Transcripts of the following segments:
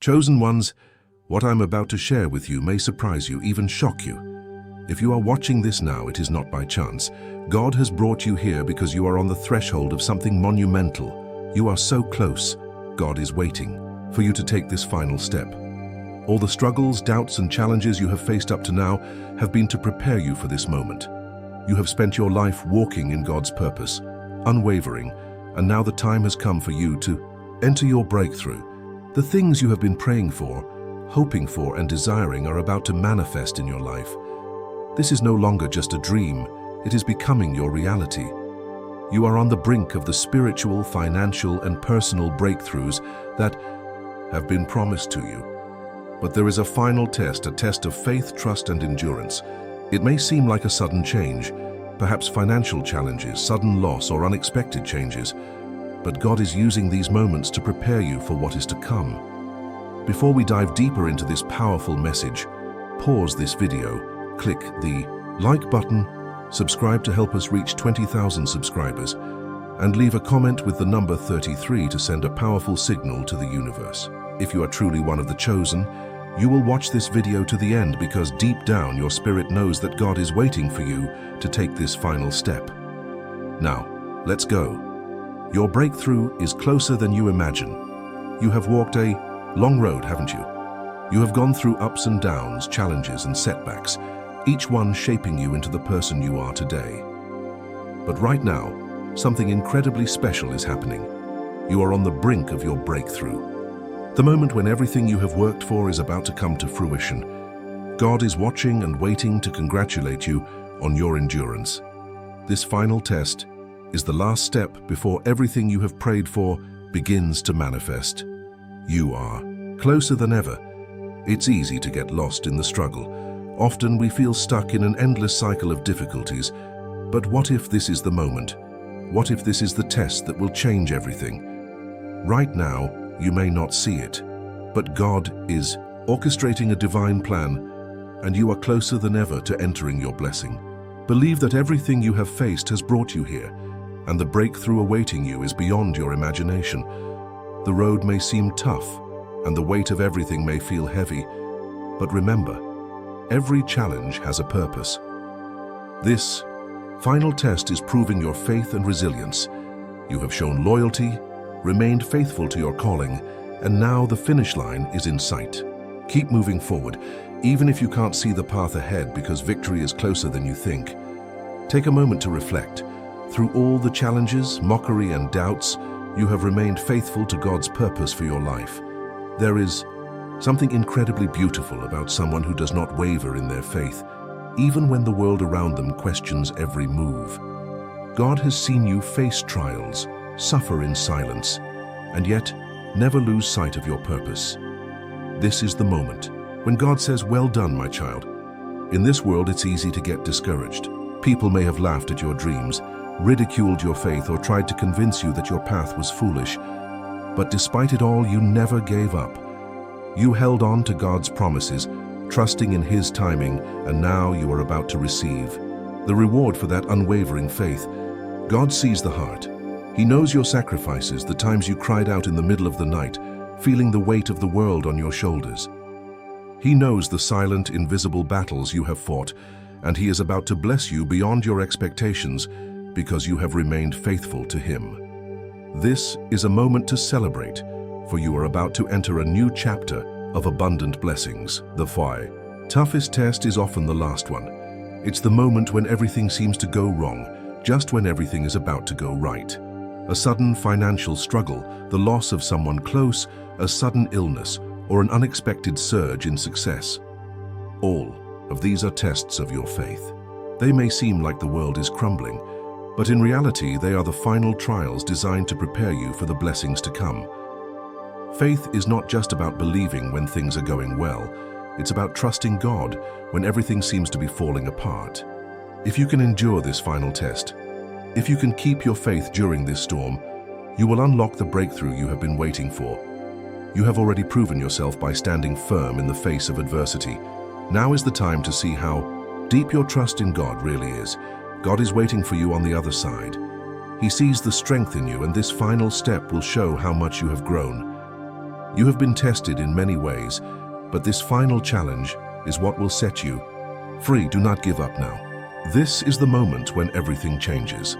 Chosen ones, what I'm about to share with you may surprise you, even shock you. If you are watching this now, it is not by chance. God has brought you here because you are on the threshold of something monumental. You are so close. God is waiting for you to take this final step. All the struggles, doubts, and challenges you have faced up to now have been to prepare you for this moment. You have spent your life walking in God's purpose, unwavering, and now the time has come for you to enter your breakthrough. The things you have been praying for, hoping for, and desiring are about to manifest in your life. This is no longer just a dream, it is becoming your reality. You are on the brink of the spiritual, financial, and personal breakthroughs that have been promised to you. But there is a final test, a test of faith, trust, and endurance. It may seem like a sudden change, perhaps financial challenges, sudden loss, or unexpected changes, but God is using these moments to prepare you for what is to come. Before we dive deeper into this powerful message, pause this video, click the like button, subscribe to help us reach 20,000 subscribers, and leave a comment with the number 33 to send a powerful signal to the universe. If you are truly one of the chosen, you will watch this video to the end because deep down your spirit knows that God is waiting for you to take this final step. Now, let's go. Your breakthrough is closer than you imagine. You have walked a long road, haven't you? You have gone through ups and downs, challenges and setbacks, each one shaping you into the person you are today. But right now, something incredibly special is happening. You are on the brink of your breakthrough. The moment when everything you have worked for is about to come to fruition. God is watching and waiting to congratulate you on your endurance. This final test is the last step before everything you have prayed for begins to manifest. You are closer than ever. It's easy to get lost in the struggle. Often we feel stuck in an endless cycle of difficulties. But what if this is the moment? What if this is the test that will change everything? Right now, you may not see it, but God is orchestrating a divine plan, and you are closer than ever to entering your blessing. Believe that everything you have faced has brought you here, and the breakthrough awaiting you is beyond your imagination. The road may seem tough, and the weight of everything may feel heavy, but remember, every challenge has a purpose. This final test is proving your faith and resilience. You have shown loyalty, remained faithful to your calling, and now the finish line is in sight. Keep moving forward, even if you can't see the path ahead, because victory is closer than you think. Take a moment to reflect. Through all the challenges, mockery, and doubts, you have remained faithful to God's purpose for your life. There is something incredibly beautiful about someone who does not waver in their faith, even when the world around them questions every move. God has seen you face trials, suffer in silence, and yet never lose sight of your purpose. This is the moment when God says, "Well done, my child." In this world, it's easy to get discouraged. People may have laughed at your dreams, ridiculed your faith, or tried to convince you that your path was foolish. But despite it all, you never gave up. You held on to God's promises, trusting in His timing, and now you are about to receive the reward for that unwavering faith. God sees the heart. He knows your sacrifices, the times you cried out in the middle of the night, feeling the weight of the world on your shoulders. He knows the silent, invisible battles you have fought, and He is about to bless you beyond your expectations because you have remained faithful to Him. This is a moment to celebrate, for you are about to enter a new chapter of abundant blessings. The toughest test is often the last one. It's the moment when everything seems to go wrong, just when everything is about to go right. A sudden financial struggle, the loss of someone close, a sudden illness, or an unexpected surge in success. All of these are tests of your faith. They may seem like the world is crumbling, but in reality, they are the final trials designed to prepare you for the blessings to come. Faith is not just about believing when things are going well. It's about trusting God when everything seems to be falling apart. If you can endure this final test, if you can keep your faith during this storm, you will unlock the breakthrough you have been waiting for. You have already proven yourself by standing firm in the face of adversity. Now is the time to see how deep your trust in God really is. God is waiting for you on the other side. He sees the strength in you, and this final step will show how much you have grown. You have been tested in many ways, but this final challenge is what will set you free. Do not give up now. This is the moment when everything changes.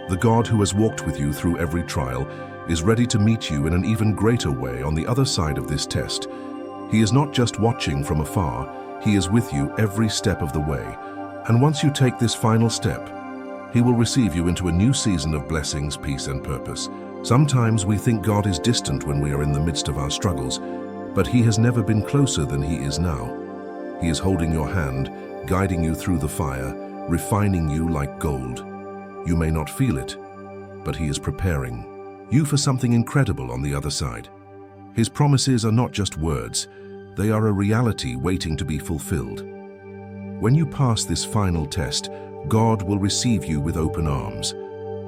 The God who has walked with you through every trial is ready to meet you in an even greater way on the other side of this test. He is not just watching from afar, He is with you every step of the way. And once you take this final step, He will receive you into a new season of blessings, peace, and purpose. Sometimes we think God is distant when we are in the midst of our struggles, but He has never been closer than He is now. He is holding your hand, guiding you through the fire, refining you like gold. You may not feel it, but He is preparing you for something incredible on the other side. His promises are not just words, they are a reality waiting to be fulfilled. When you pass this final test, God will receive you with open arms.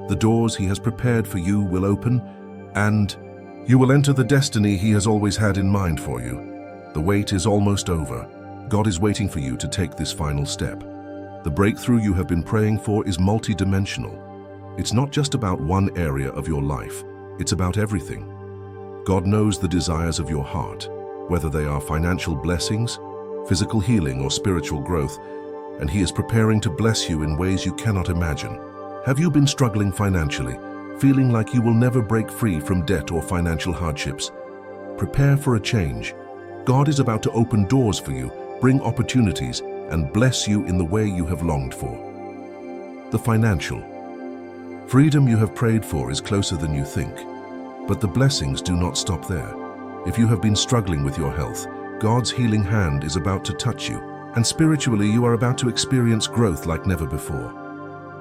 The doors He has prepared for you will open, and you will enter the destiny He has always had in mind for you. The wait is almost over. God is waiting for you to take this final step. The breakthrough you have been praying for is multidimensional. It's not just about one area of your life, it's about everything. God knows the desires of your heart, whether they are financial blessings, physical healing, or spiritual growth, and He is preparing to bless you in ways you cannot imagine. Have you been struggling financially, feeling like you will never break free from debt or financial hardships? Prepare for a change. God is about to open doors for you, bring opportunities, and bless you in the way you have longed for. The financial freedom you have prayed for is closer than you think, but the blessings do not stop there. If you have been struggling with your health, God's healing hand is about to touch you, and spiritually you are about to experience growth like never before.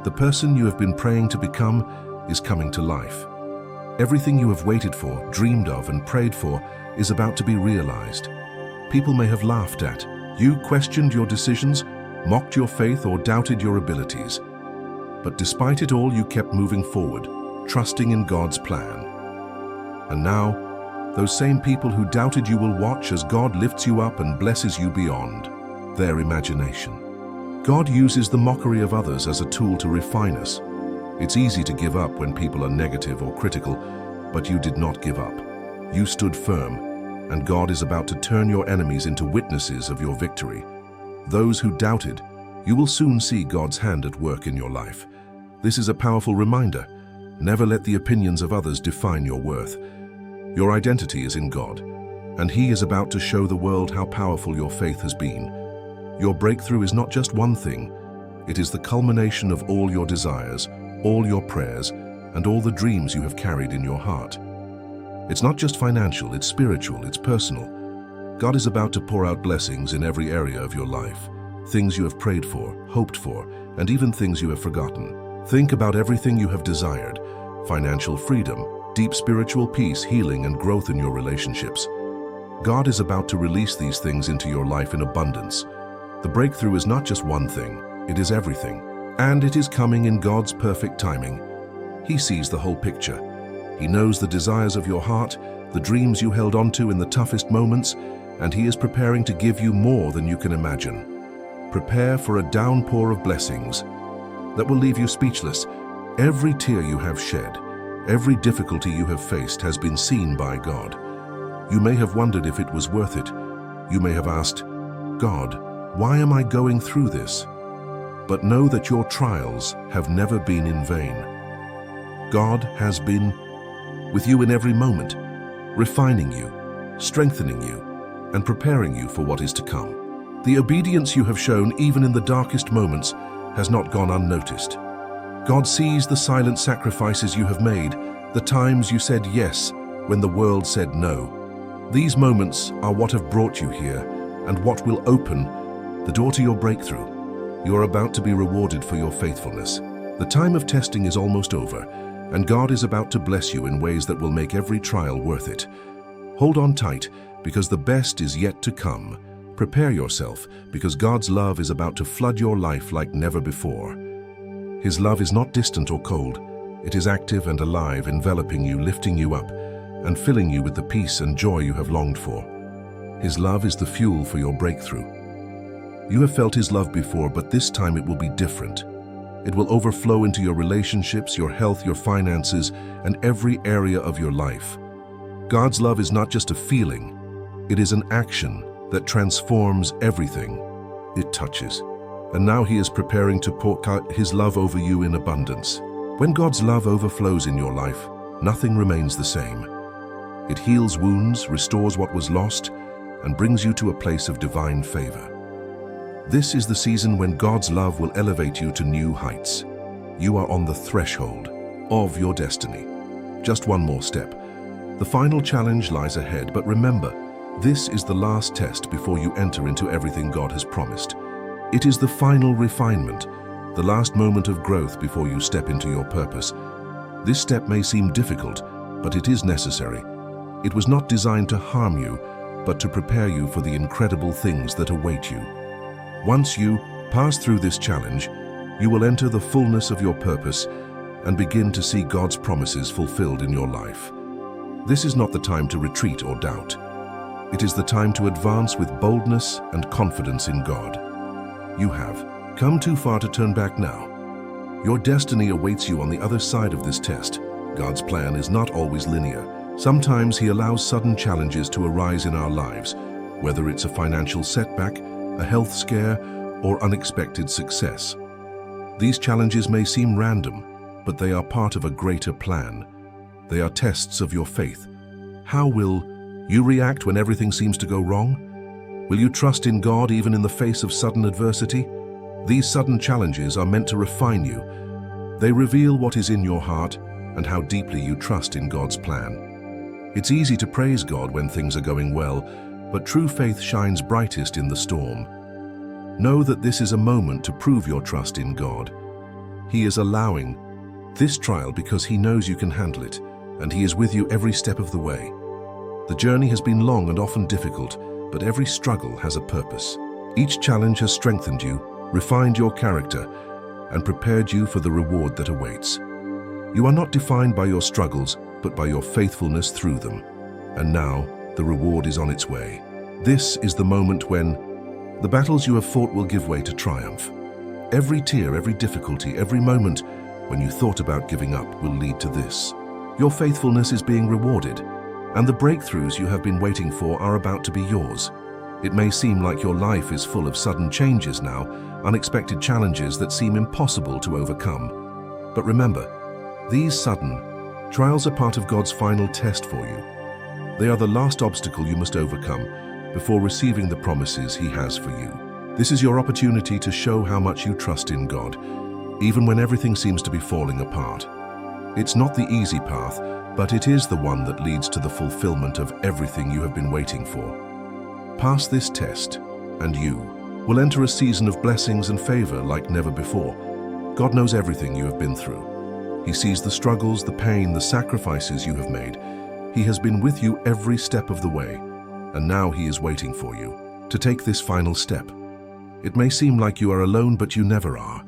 The person you have been praying to become is coming to life. Everything you have waited for, dreamed of, and prayed for is about to be realized. People may have laughed at you, questioned your decisions, mocked your faith, or doubted your abilities. But despite it all, you kept moving forward, trusting in God's plan. And now, those same people who doubted you will watch as God lifts you up and blesses you beyond their imagination. God uses the mockery of others as a tool to refine us. It's easy to give up when people are negative or critical, but you did not give up. You stood firm, and God is about to turn your enemies into witnesses of your victory. Those who doubted, you will soon see God's hand at work in your life. This is a powerful reminder. Never let the opinions of others define your worth. Your identity is in God, and He is about to show the world how powerful your faith has been. Your breakthrough is not just one thing, it is the culmination of all your desires, all your prayers, and all the dreams you have carried in your heart. It's not just financial, it's spiritual, it's personal. God is about to pour out blessings in every area of your life. Things you have prayed for, hoped for, and even things you have forgotten. Think about everything you have desired: financial freedom, deep spiritual peace, healing, and growth in your relationships. God is about to release these things into your life in abundance. The breakthrough is not just one thing, it is everything. And it is coming in God's perfect timing. He sees the whole picture. He knows the desires of your heart, the dreams you held onto in the toughest moments, and He is preparing to give you more than you can imagine. Prepare for a downpour of blessings that will leave you speechless. Every tear you have shed, every difficulty you have faced has been seen by God. You may have wondered if it was worth it. You may have asked, God, why am I going through this? But know that your trials have never been in vain. God has been with you in every moment, refining you, strengthening you, and preparing you for what is to come. The obedience you have shown, even in the darkest moments, has not gone unnoticed. God sees the silent sacrifices you have made, the times you said yes when the world said no. These moments are what have brought you here and what will open the door to your breakthrough. You are about to be rewarded for your faithfulness. The time of testing is almost over, and God is about to bless you in ways that will make every trial worth it. Hold on tight, because the best is yet to come. Prepare yourself, because God's love is about to flood your life like never before. His love is not distant or cold. It is active and alive, enveloping you, lifting you up, and filling you with the peace and joy you have longed for. His love is the fuel for your breakthrough. You have felt His love before, but this time it will be different. It will overflow into your relationships, your health, your finances, and every area of your life. God's love is not just a feeling, it is an action that transforms everything it touches. And now He is preparing to pour out His love over you in abundance. When God's love overflows in your life, nothing remains the same. It heals wounds, restores what was lost, and brings you to a place of divine favor. This is the season when God's love will elevate you to new heights. You are on the threshold of your destiny. Just one more step. The final challenge lies ahead, but remember, this is the last test before you enter into everything God has promised. It is the final refinement, the last moment of growth before you step into your purpose. This step may seem difficult, but it is necessary. It was not designed to harm you, but to prepare you for the incredible things that await you. Once you pass through this challenge, you will enter the fullness of your purpose and begin to see God's promises fulfilled in your life. This is not the time to retreat or doubt. It is the time to advance with boldness and confidence in God. You have come too far to turn back now. Your destiny awaits you on the other side of this test. God's plan is not always linear. Sometimes He allows sudden challenges to arise in our lives, whether it's a financial setback, a health scare, or unexpected success. These challenges may seem random, but they are part of a greater plan. They are tests of your faith. How will you react when everything seems to go wrong? Will you trust in God even in the face of sudden adversity? These sudden challenges are meant to refine you. They reveal what is in your heart and how deeply you trust in God's plan. It's easy to praise God when things are going well, but true faith shines brightest in the storm. Know that this is a moment to prove your trust in God. He is allowing this trial because He knows you can handle it, and He is with you every step of the way. The journey has been long and often difficult, but every struggle has a purpose. Each challenge has strengthened you, refined your character, and prepared you for the reward that awaits. You are not defined by your struggles, but by your faithfulness through them. And now, the reward is on its way. This is the moment when the battles you have fought will give way to triumph. Every tear, every difficulty, every moment when you thought about giving up will lead to this. Your faithfulness is being rewarded, and the breakthroughs you have been waiting for are about to be yours. It may seem like your life is full of sudden changes now, unexpected challenges that seem impossible to overcome. But remember, these sudden trials are part of God's final test for you. They are the last obstacle you must overcome before receiving the promises He has for you. This is your opportunity to show how much you trust in God, even when everything seems to be falling apart. It's not the easy path, but it is the one that leads to the fulfillment of everything you have been waiting for. Pass this test, and you will enter a season of blessings and favor like never before. God knows everything you have been through. He sees the struggles, the pain, the sacrifices you have made. He has been with you every step of the way, and now He is waiting for you to take this final step. It may seem like you are alone, but you never are.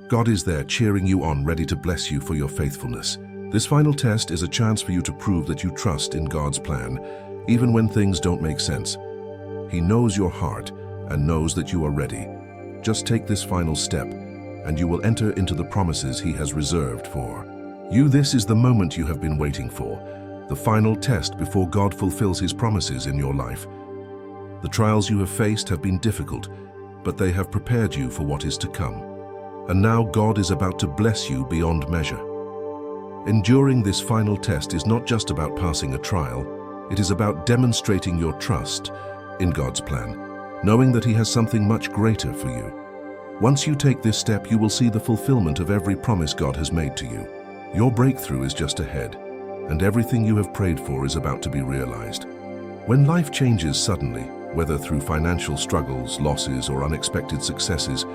God is there cheering you on, ready to bless you for your faithfulness. This final test is a chance for you to prove that you trust in God's plan, even when things don't make sense. He knows your heart and knows that you are ready. Just take this final step, and you will enter into the promises He has reserved for you. This is the moment you have been waiting for, the final test before God fulfills His promises in your life. The trials you have faced have been difficult, but they have prepared you for what is to come. And now God is about to bless you beyond measure. Enduring this final test is not just about passing a trial, it is about demonstrating your trust in God's plan, knowing that He has something much greater for you. Once you take this step, you will see the fulfillment of every promise God has made to you. Your breakthrough is just ahead, and everything you have prayed for is about to be realized. When life changes suddenly, whether through financial struggles, losses, or unexpected successes,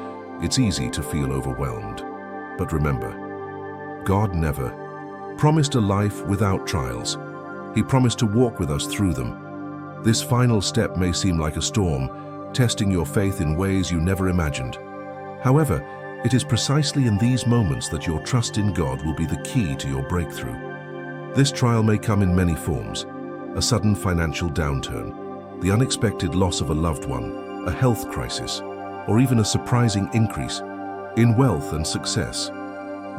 it's easy to feel overwhelmed. But remember, God never promised a life without trials. He promised to walk with us through them. This final step may seem like a storm, testing your faith in ways you never imagined. However, it is precisely in these moments that your trust in God will be the key to your breakthrough. This trial may come in many forms: a sudden financial downturn, the unexpected loss of a loved one, a health crisis, or even a surprising increase in wealth and success.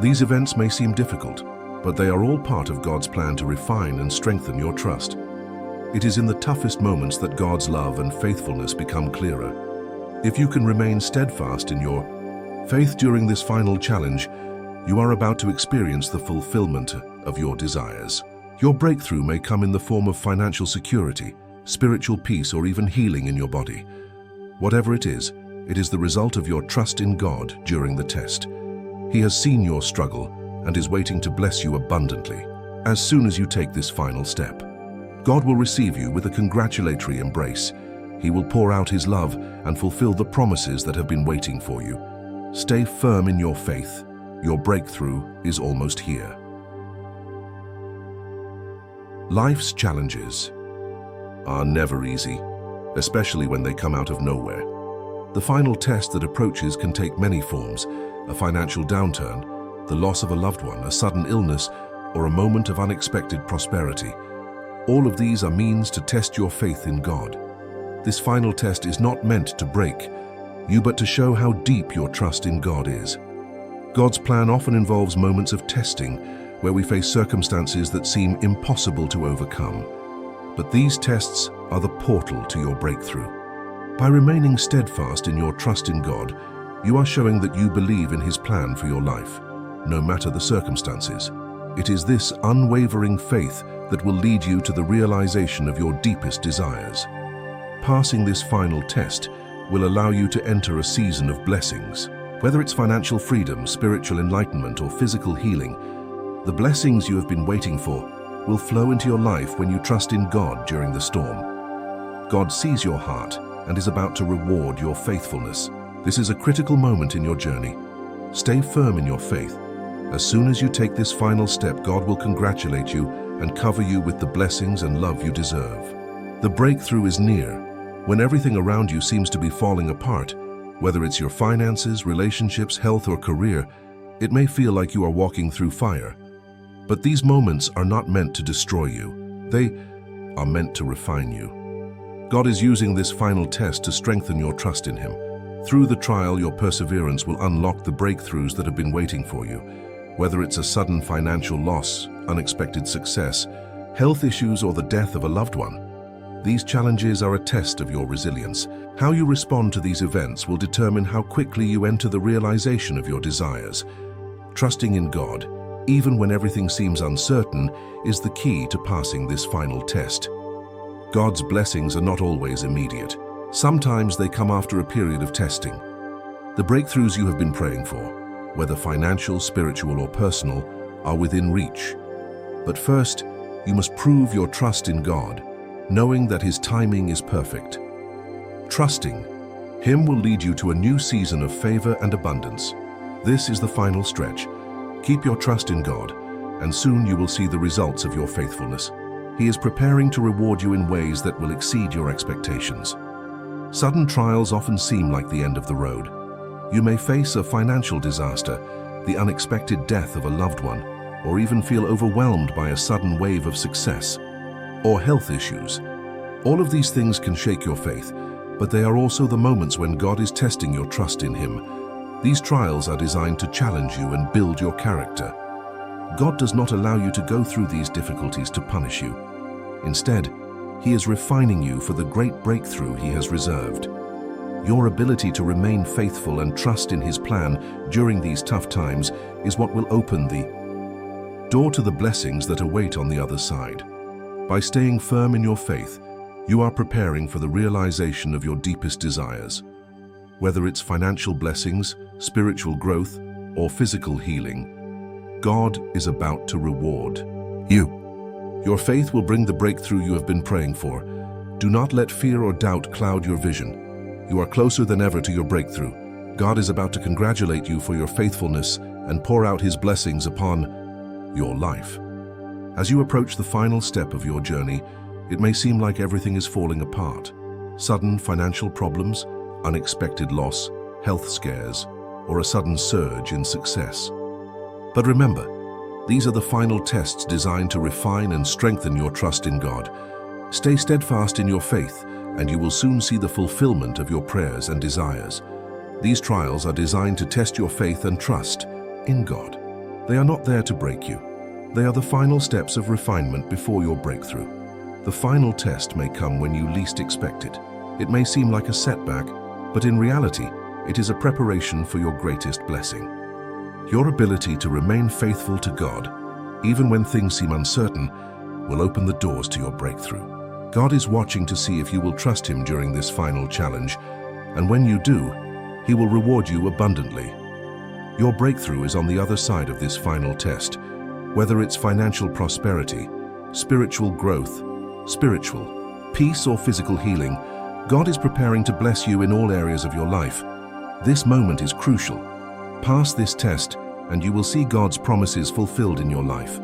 These events may seem difficult, but they are all part of God's plan to refine and strengthen your trust. It is in the toughest moments that God's love and faithfulness become clearer. If you can remain steadfast in your faith during this final challenge, you are about to experience the fulfillment of your desires. Your breakthrough may come in the form of financial security, spiritual peace, or even healing in your body. Whatever it is the result of your trust in God during the test. He has seen your struggle and is waiting to bless you abundantly. As soon as you take this final step, God will receive you with a congratulatory embrace. He will pour out His love and fulfill the promises that have been waiting for you. Stay firm in your faith. Your breakthrough is almost here. Life's challenges are never easy, especially when they come out of nowhere. The final test that approaches can take many forms: a financial downturn, the loss of a loved one, a sudden illness, or a moment of unexpected prosperity. All of these are means to test your faith in God. This final test is not meant to break you, but to show how deep your trust in God is. God's plan often involves moments of testing where we face circumstances that seem impossible to overcome. But these tests are the portal to your breakthrough. By remaining steadfast in your trust in God, you are showing that you believe in His plan for your life, no matter the circumstances. It is this unwavering faith that will lead you to the realization of your deepest desires. Passing this final test will allow you to enter a season of blessings. Whether it's financial freedom, spiritual enlightenment, or physical healing, the blessings you have been waiting for will flow into your life when you trust in God during the storm. God sees your heart and is about to reward your faithfulness. This is a critical moment in your journey. Stay firm in your faith. As soon as you take this final step, God will congratulate you and cover you with the blessings and love you deserve. The breakthrough is near. When everything around you seems to be falling apart, whether it's your finances, relationships, health, or career, it may feel like you are walking through fire. But these moments are not meant to destroy you. They are meant to refine you. God is using this final test to strengthen your trust in Him. Through the trial, your perseverance will unlock the breakthroughs that have been waiting for you. Whether it's a sudden financial loss, unexpected success, health issues, or the death of a loved one, these challenges are a test of your resilience. How you respond to these events will determine how quickly you enter the realization of your desires. Trusting in God, even when everything seems uncertain, is the key to passing this final test. God's blessings are not always immediate. Sometimes they come after a period of testing. The breakthroughs you have been praying for, whether financial, spiritual, or personal, are within reach. But first, you must prove your trust in God, knowing that His timing is perfect. Trusting Him will lead you to a new season of favor and abundance. This is the final stretch. Keep your trust in God, and soon you will see the results of your faithfulness. He is preparing to reward you in ways that will exceed your expectations. Sudden trials often seem like the end of the road. You may face a financial disaster, the unexpected death of a loved one, or even feel overwhelmed by a sudden wave of success, or health issues. All of these things can shake your faith, but they are also the moments when God is testing your trust in Him. These trials are designed to challenge you and build your character. God does not allow you to go through these difficulties to punish you. Instead, He is refining you for the great breakthrough He has reserved. Your ability to remain faithful and trust in His plan during these tough times is what will open the door to the blessings that await on the other side. By staying firm in your faith, you are preparing for the realization of your deepest desires. Whether it's financial blessings, spiritual growth, or physical healing, God is about to reward you. Your faith will bring the breakthrough you have been praying for. Do not let fear or doubt cloud your vision. You are closer than ever to your breakthrough. God is about to congratulate you for your faithfulness and pour out His blessings upon your life. As you approach the final step of your journey, it may seem like everything is falling apart. Sudden financial problems, unexpected loss, health scares, or a sudden surge in success. But remember, these are the final tests designed to refine and strengthen your trust in God. Stay steadfast in your faith, and you will soon see the fulfillment of your prayers and desires. These trials are designed to test your faith and trust in God. They are not there to break you. They are the final steps of refinement before your breakthrough. The final test may come when you least expect it. It may seem like a setback, but in reality, it is a preparation for your greatest blessing. Your ability to remain faithful to God, even when things seem uncertain, will open the doors to your breakthrough. God is watching to see if you will trust Him during this final challenge, and when you do, He will reward you abundantly. Your breakthrough is on the other side of this final test. Whether it's financial prosperity, spiritual growth, spiritual peace, or physical healing, God is preparing to bless you in all areas of your life. This moment is crucial. Pass this test, and you will see God's promises fulfilled in your life.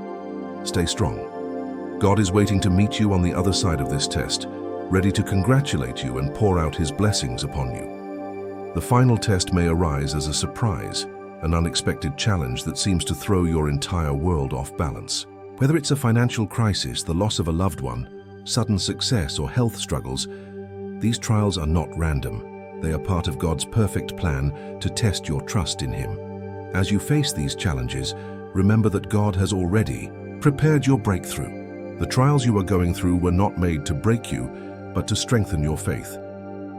Stay strong. God is waiting to meet you on the other side of this test, ready to congratulate you and pour out His blessings upon you. The final test may arise as a surprise, an unexpected challenge that seems to throw your entire world off balance. Whether it's a financial crisis, the loss of a loved one, sudden success, or health struggles, these trials are not random. They are part of God's perfect plan to test your trust in Him. As you face these challenges, remember that God has already prepared your breakthrough. The trials you are going through were not made to break you, but to strengthen your faith.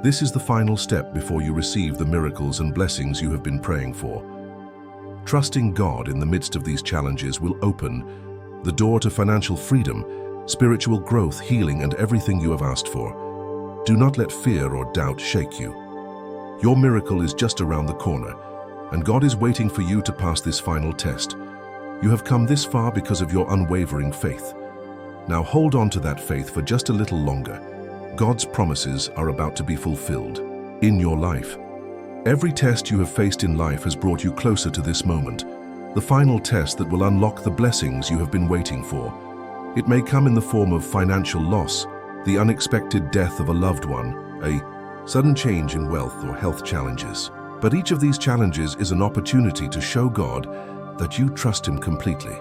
This is the final step before you receive the miracles and blessings you have been praying for. Trusting God in the midst of these challenges will open the door to financial freedom, spiritual growth, healing, and everything you have asked for. Do not let fear or doubt shake you. Your miracle is just around the corner, and God is waiting for you to pass this final test. You have come this far because of your unwavering faith. Now hold on to that faith for just a little longer. God's promises are about to be fulfilled in your life. Every test you have faced in life has brought you closer to this moment, the final test that will unlock the blessings you have been waiting for. It may come in the form of financial loss, the unexpected death of a loved one, a sudden change in wealth or health challenges. But each of these challenges is an opportunity to show God that you trust Him completely.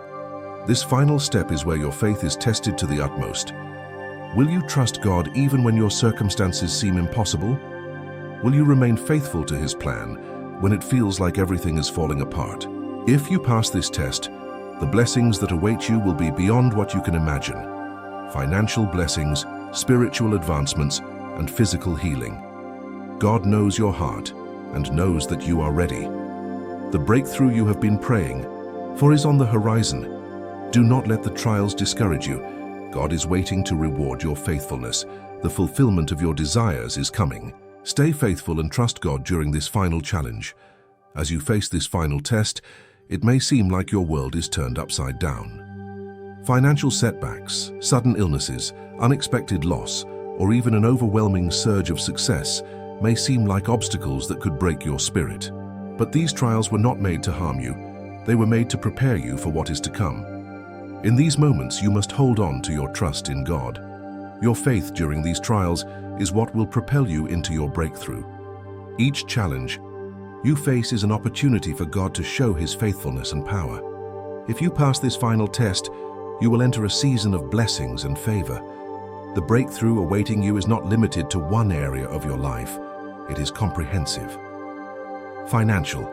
This final step is where your faith is tested to the utmost. Will you trust God even when your circumstances seem impossible? Will you remain faithful to His plan when it feels like everything is falling apart? If you pass this test, the blessings that await you will be beyond what you can imagine. Financial blessings, spiritual advancements, and physical healing. God knows your heart and knows that you are ready. The breakthrough you have been praying for is on the horizon. Do not let the trials discourage you. God is waiting to reward your faithfulness. The fulfillment of your desires is coming. Stay faithful and trust God during this final challenge. As you face this final test, it may seem like your world is turned upside down. Financial setbacks, sudden illnesses, unexpected loss, or even an overwhelming surge of success may seem like obstacles that could break your spirit. But these trials were not made to harm you. They were made to prepare you for what is to come. In these moments, you must hold on to your trust in God. Your faith during these trials is what will propel you into your breakthrough. Each challenge you face is an opportunity for God to show His faithfulness and power. If you pass this final test, you will enter a season of blessings and favor. The breakthrough awaiting you is not limited to one area of your life. It is comprehensive. Financial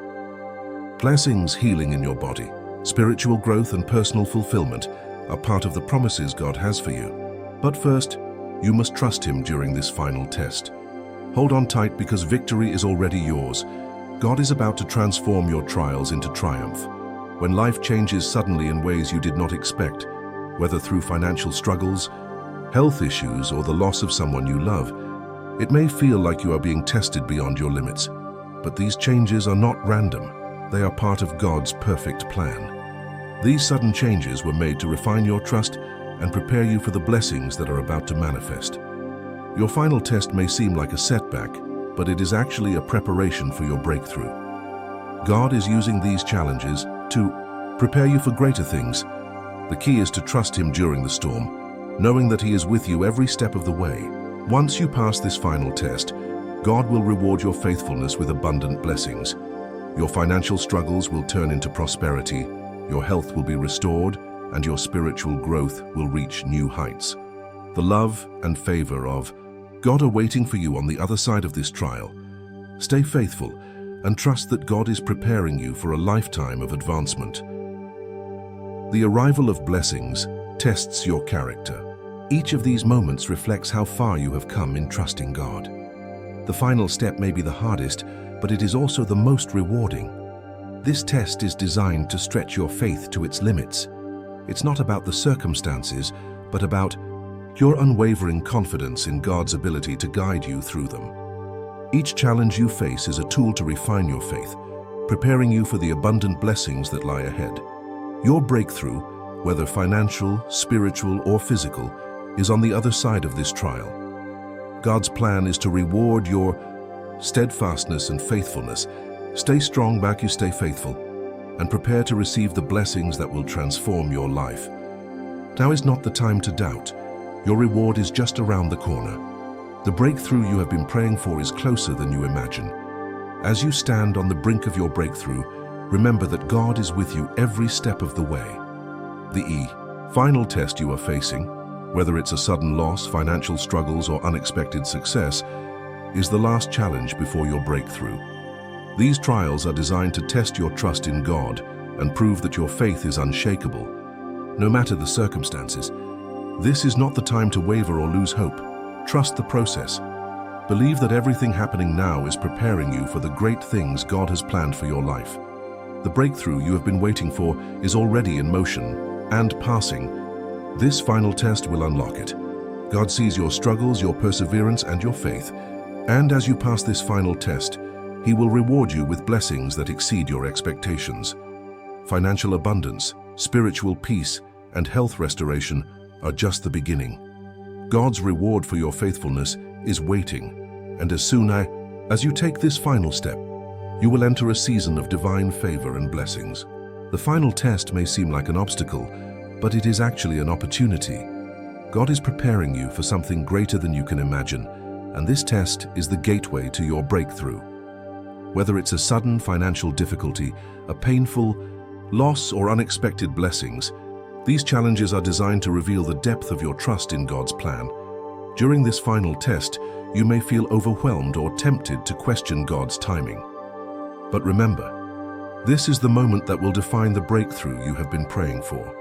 blessings, healing in your body, spiritual growth, and personal fulfillment are part of the promises God has for you. But first, you must trust Him during this final test. Hold on tight because victory is already yours. God is about to transform your trials into triumph. When life changes suddenly in ways you did not expect, whether through financial struggles, health issues, or the loss of someone you love, it may feel like you are being tested beyond your limits. But these changes are not random. They are part of God's perfect plan. These sudden changes were made to refine your trust and prepare you for the blessings that are about to manifest. Your final test may seem like a setback, but it is actually a preparation for your breakthrough. God is using these challenges to prepare you for greater things. The key is to trust Him during the storm, knowing that He is with you every step of the way. Once you pass this final test, God will reward your faithfulness with abundant blessings. Your financial struggles will turn into prosperity, your health will be restored, and your spiritual growth will reach new heights. The love and favor of God are waiting for you on the other side of this trial. Stay faithful and trust that God is preparing you for a lifetime of advancement. The arrival of blessings tests your character. Each of these moments reflects how far you have come in trusting God. The final step may be the hardest, but it is also the most rewarding. This test is designed to stretch your faith to its limits. It's not about the circumstances, but about your unwavering confidence in God's ability to guide you through them. Each challenge you face is a tool to refine your faith, preparing you for the abundant blessings that lie ahead. Your breakthrough, whether financial, spiritual, or physical, is on the other side of this trial. God's plan is to reward your steadfastness and faithfulness. Stay strong, back you stay faithful, and prepare to receive the blessings that will transform your life. Now is not the time to doubt. Your reward is just around the corner. The breakthrough you have been praying for is closer than you imagine. As you stand on the brink of your breakthrough, remember that God is with you every step of the way. The final test you are facing, whether it's a sudden loss, financial struggles, or unexpected success, is the last challenge before your breakthrough. These trials are designed to test your trust in God and prove that your faith is unshakable, no matter the circumstances. This is not the time to waver or lose hope. Trust the process. Believe that everything happening now is preparing you for the great things God has planned for your life. The breakthrough you have been waiting for is already in motion and passing. This final test will unlock it. God sees your struggles, your perseverance, and your faith. And as you pass this final test, He will reward you with blessings that exceed your expectations. Financial abundance, spiritual peace, and health restoration are just the beginning. God's reward for your faithfulness is waiting, and as soon as you take this final step, you will enter a season of divine favor and blessings. The final test may seem like an obstacle, but it is actually an opportunity. God is preparing you for something greater than you can imagine, and this test is the gateway to your breakthrough. Whether it's a sudden financial difficulty, a painful loss, or unexpected blessings, these challenges are designed to reveal the depth of your trust in God's plan. During this final test, you may feel overwhelmed or tempted to question God's timing. But remember, this is the moment that will define the breakthrough you have been praying for.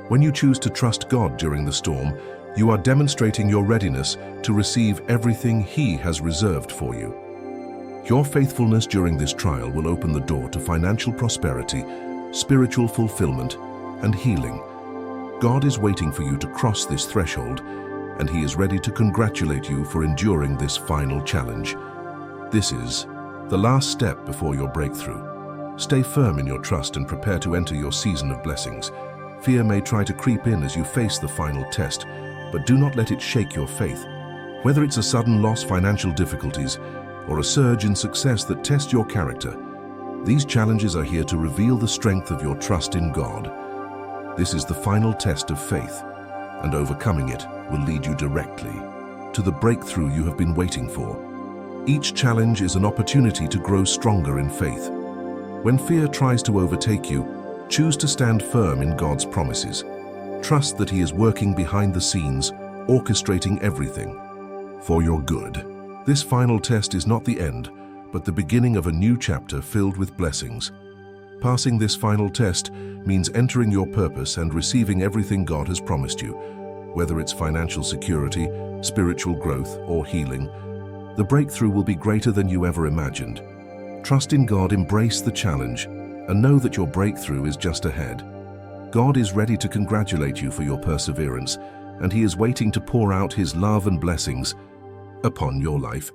When you choose to trust God during the storm, you are demonstrating your readiness to receive everything He has reserved for you. Your faithfulness during this trial will open the door to financial prosperity, spiritual fulfillment, and healing. God is waiting for you to cross this threshold, and He is ready to congratulate you for enduring this final challenge. This is the last step before your breakthrough. Stay firm in your trust and prepare to enter your season of blessings. Fear may try to creep in as you face the final test, but do not let it shake your faith. Whether it's a sudden loss, financial difficulties, or a surge in success that tests your character, these challenges are here to reveal the strength of your trust in God. This is the final test of faith, and overcoming it will lead you directly to the breakthrough you have been waiting for. Each challenge is an opportunity to grow stronger in faith. When fear tries to overtake you, choose to stand firm in God's promises. Trust that He is working behind the scenes, orchestrating everything for your good. This final test is not the end, but the beginning of a new chapter filled with blessings. Passing this final test means entering your purpose and receiving everything God has promised you, whether it's financial security, spiritual growth, or healing. The breakthrough will be greater than you ever imagined. Trust in God, embrace the challenge, and know that your breakthrough is just ahead. God is ready to congratulate you for your perseverance, and He is waiting to pour out His love and blessings upon your life.